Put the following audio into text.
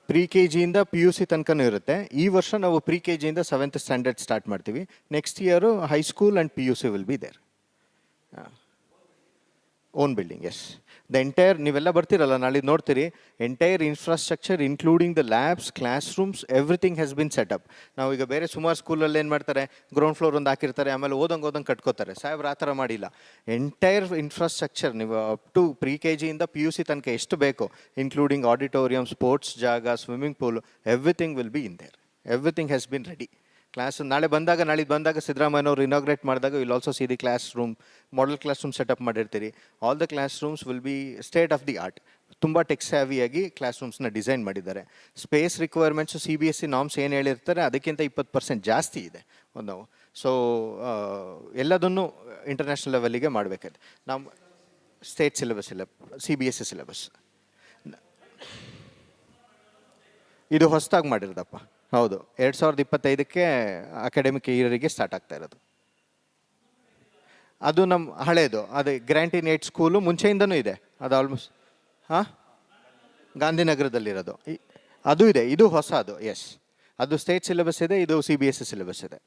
Pre K ಜಿಯಿಂದ P U C ತನಕನೂ ಇರುತ್ತೆ. ಈ ವರ್ಷ ನಾವು ಪ್ರಿ ಕೆ ಜಿಯಿಂದ 7th ಸ್ಟ್ಯಾಂಡರ್ಡ್ ಸ್ಟಾರ್ಟ್ ಮಾಡ್ತೀವಿ. Next year high school and P U C will be there. Own building, yes. The entire, ನೀವೆಲ್ಲ ಬರ್ತೀರಲ್ಲ ನಾಳೆ ನೋಡ್ತೀರಿ, entire infrastructure including the labs, class rooms, everything has been setup. ನಾವು ಈಗ ಬೇರೆ ಸುಮಾರು ಸ್ಕೂಲಲ್ಲಿ ಏನು ಮಾಡ್ತಾರೆ, ಗ್ರೌಂಡ್ ಫ್ಲೋರ್ ಒಂದು ಹಾಕಿರ್ತಾರೆ, ಆಮೇಲೆ ಓದಂಗೆ ಕಟ್ಕೋತಾರೆ. ಸಾಹೇಬ್ರು ಆ ಥರ ಮಾಡಿಲ್ಲ. ಎಂಟೈರ್ ಇನ್ಫ್ರಾಸ್ಟ್ರಕ್ಚರ್ ನೀವು ಅಪ್ ಟು ಪ್ರಿ ಕೆ ಜಿಯಿಂದ ಪಿ ಯು ಸಿ ತನಕ ಎಷ್ಟು ಬೇಕೋ, ಇನ್ಕ್ಲೂಡಿಂಗ್ ಆಡಿಟೋರಿಯಂ, ಸ್ಪೋರ್ಟ್ಸ್ ಜಾಗ, swimming pool, everything will be in there. Everything has been ready. Class ನಾಳಿದ್ದು ಬಂದಾಗ ಸಿದ್ದರಾಮಯ್ಯನವರು ಇನಾಗ್ರೇಟ್ ಮಾಡಿದಾಗ will also see the class room, model class room setup ಮಾಡಿರ್ತೀರಿ. All the class rooms will be state of the art. ತುಂಬ tech ಸ್ಯಾವಿಯಾಗಿ class ರೂಮ್ಸ್ನ design ಮಾಡಿದ್ದಾರೆ. Space requirements CBSE norms ಏನು ಹೇಳಿರ್ತಾರೆ ಅದಕ್ಕಿಂತ 20% ಜಾಸ್ತಿ ಇದೆ ಒಂದು. ಸೊ ಎಲ್ಲದನ್ನು ಇಂಟರ್ನ್ಯಾಷನಲ್ ಲೆವೆಲ್ಲಿಗೆ ಮಾಡಬೇಕಾದ್ರೆ ನಾವು ಸ್ಟೇಟ್ ಸಿಲೆಬಸ್ ಇಲ್ಲ, CBSE ಸಿಲೆಬಸ್. ಇದು ಹೊಸದಾಗಿ ಮಾಡಿರೋದಪ್ಪ. ಹೌದು, 2025ಕ್ಕೆ ಅಕಾಡೆಮಿಕ್ ಇಯರಿಗೆ ಸ್ಟಾರ್ಟ್ ಆಗ್ತಾ ಇರೋದು. ಅದು ನಮ್ಮ ಹಳೇದು, ಅದು ಗ್ರ್ಯಾಂಟಿನ್ 8 ಸ್ಕೂಲು ಮುಂಚೆಯಿಂದನೂ ಇದೆ. ಅದು ಆಲ್ಮೋಸ್ಟ್ ಗಾಂಧಿನಗರದಲ್ಲಿರೋದು. ಅದು ಇದೆ, ಇದು ಹೊಸ, ಅದು ಎಸ್. ಅದು ಸ್ಟೇಟ್ ಸಿಲೆಬಸ್ ಇದೆ, ಇದು CBSE ಸಿಲೆಬಸ್ ಇದೆ.